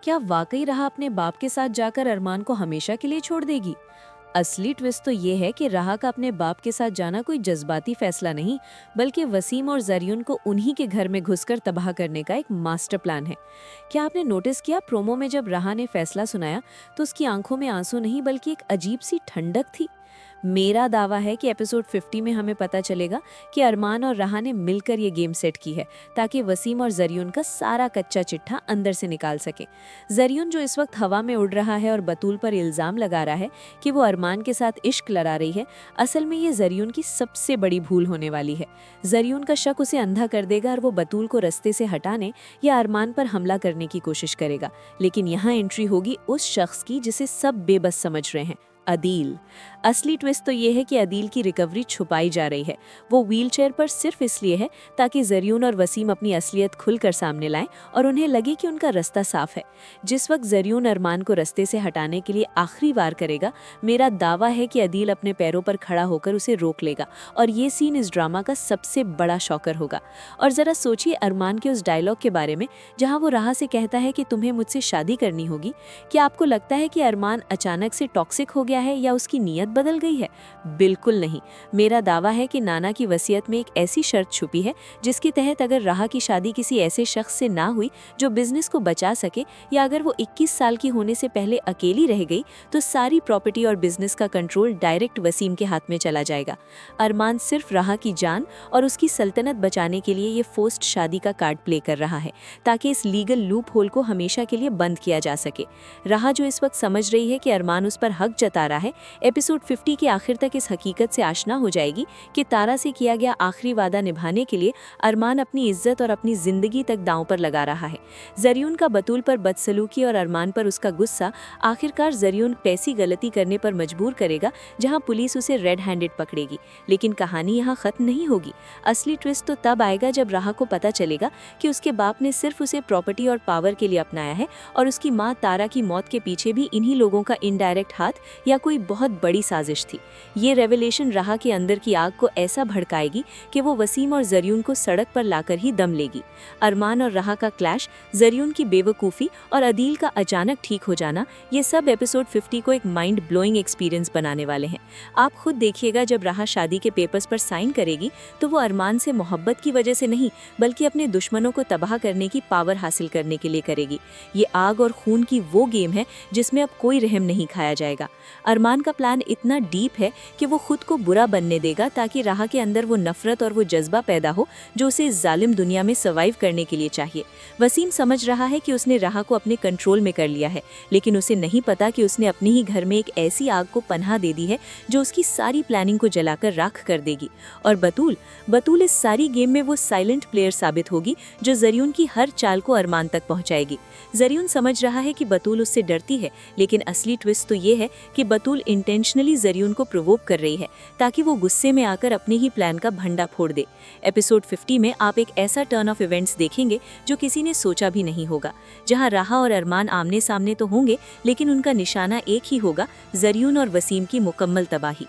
क्या वाकई राह अपने बाप के साथ जाकर अरमान को हमेशा के लिए छोड़ देगी? असली ट्विस्ट तो ये है कि राह का अपने बाप के साथ जाना कोई जज्बाती फैसला नहीं, बल्कि वसीम और जरियुन को उन्हीं के घर में घुसकर तबाह करने का एक मास्टर प्लान है। क्या आपने नोटिस किया, प्रोमो में जब राह ने फैसला सुनाया तो उसकी आंखों में आंसू नहीं बल्कि एक अजीब सी ठंडक थी। मेरा दावा है कि एपिसोड 50 में हमें पता चलेगा कि अरमान और राह ने मिलकर ये गेम सेट की है ताकि वसीम और जरियुन का सारा कच्चा चिट्ठा अंदर से निकाल सके। जरियुन जो इस वक्त हवा में उड़ रहा है और बतूल पर इल्जाम लगा रहा है कि वो अरमान के साथ इश्क लड़ा रही है, असल में ये जरियुन की सबसे बड़ी भूल होने वाली है। जरियुन का शक उसे अंधा कर देगा और वो बतूल को रास्ते से हटाने या अरमान पर हमला करने की कोशिश करेगा। लेकिन यहाँ एंट्री होगी उस शख्स की जिसे सब बेबस समझ रहे हैं, अदील। असली ट्विस्ट तो ये है कि अदील की रिकवरी छुपाई जा रही है। वो व्हीलचेयर पर सिर्फ इसलिए है ताकि जरियुन और वसीम अपनी असलियत खुलकर सामने लाएं और उन्हें लगे कि उनका रास्ता साफ है। जिस वक्त जरियुन अरमान को रास्ते से हटाने के लिए आखिरी वार करेगा, मेरा दावा है कि अदील अपने पैरों पर खड़ा होकर उसे रोक लेगा और ये सीन इस ड्रामा का सबसे बड़ा शॉकर होगा। और जरा सोचिए अरमान के उस डायलॉग के बारे में जहाँ वो राह से कहता है कि तुम्हें मुझसे शादी करनी होगी। क्या आपको लगता है कि अरमान अचानक से टॉक्सिक हो गया है या उसकी नीयत बदल गई है? बिल्कुल नहीं। मेरा दावा है कि नाना की वसीयत में एक ऐसी शर्त छुपी है जिसके तहत अगर राह की शादी किसी ऐसे शख्स से ना हुई जो बिजनेस को बचा सके, या अगर वो 21 साल की होने से पहले अकेली रह गई, तो सारी प्रॉपर्टी और बिजनेस का कंट्रोल डायरेक्ट वसीम के हाथ में चला जाएगा। अरमान सिर्फ राह की जान और उसकी सल्तनत बचाने के लिए ये फोर्स्ड शादी का कार्ड प्ले कर रहा है ताकि इस लीगल लूप होल को हमेशा के लिए बंद किया जा सके। राह जो इस वक्त समझ रही है कि अरमान उस पर हक जता रहा है, एपिसोड 50 के आखिर तक इस हकीकत से आशना हो जाएगी कि तारा से किया गया आखिरी वादा निभाने के लिए अरमान अपनी इज्जत और अपनी जिंदगी तक दांव पर लगा रहा है। जरियुन का बतूल पर बदसलूकी और अरमान पर उसका गुस्सा आखिरकार जरियुन पैसी गलती करने पर मजबूर करेगा, जहां पुलिस उसे रेड हैंडेड पकड़ेगी। लेकिन कहानी यहाँ खत्म नहीं होगी। असली ट्विस्ट तो तब आएगा जब राह को पता चलेगा कि उसके बाप ने सिर्फ उसे प्रॉपर्टी और पावर के लिए अपनाया है और उसकी माँ तारा की मौत के पीछे भी इन्हीं लोगों का इनडायरेक्ट हाथ या कोई बहुत बड़ी साजिश थी। ये रेवलेशन राह के अंदर की आग को ऐसा भड़काएगी कि वो वसीम और जरियुन को सड़क पर लाकर ही दम लेगी। अरमान और राह का क्लैश, जरियुन की बेवकूफ़ी और अदील का अचानक ठीक हो जाना, ये सब एपिसोड 50 को एक माइंड ब्लोइंग एक्सपीरियंस बनाने वाले हैं। आप खुद देखिएगा, जब राह शादी के पेपर्स पर साइन करेगी तो वो अरमान से मोहब्बत की वजह से नहीं बल्कि अपने दुश्मनों को तबाह करने की पावर हासिल करने के लिए करेगी। ये आग और खून की वो गेम है जिसमें अब कोई रहम नहीं खाया जाएगा। अरमान का प्लान इतना डीप है कि वो खुद को बुरा बनने देगा ताकि राह के अंदर वो नफरत और वो जज्बा पैदा हो जो उसे इस जालिम दुनिया में सर्वाइव करने के लिए चाहिए। वसीम समझ रहा है कि उसने राह को अपने कंट्रोल में कर लिया है, लेकिन उसे नहीं पता कि उसने अपने ही घर में एक ऐसी आग को पनाह दे दी है जो उसकी सारी प्लानिंग को जलाकर राख कर देगी। और बतूल इस सारी गेम में वो साइलेंट प्लेयर साबित होगी जो जरियुन की हर चाल को अरमान तक पहुंचाएगी। जरियुन समझ रहा है कि बतूल उससे डरती है, लेकिन असली ट्विस्ट तो ये है कि बतूल इंटेंशनली जरियुन को प्रोवोक कर रही है ताकि वो गुस्से में आकर अपने ही प्लान का भंडा फोड़ दे। एपिसोड 50 में आप एक ऐसा टर्न ऑफ इवेंट्स देखेंगे जो किसी ने सोचा भी नहीं होगा, जहां राह और अरमान आमने सामने तो होंगे लेकिन उनका निशाना एक ही होगा, जरियुन और वसीम की मुकम्मल तबाही।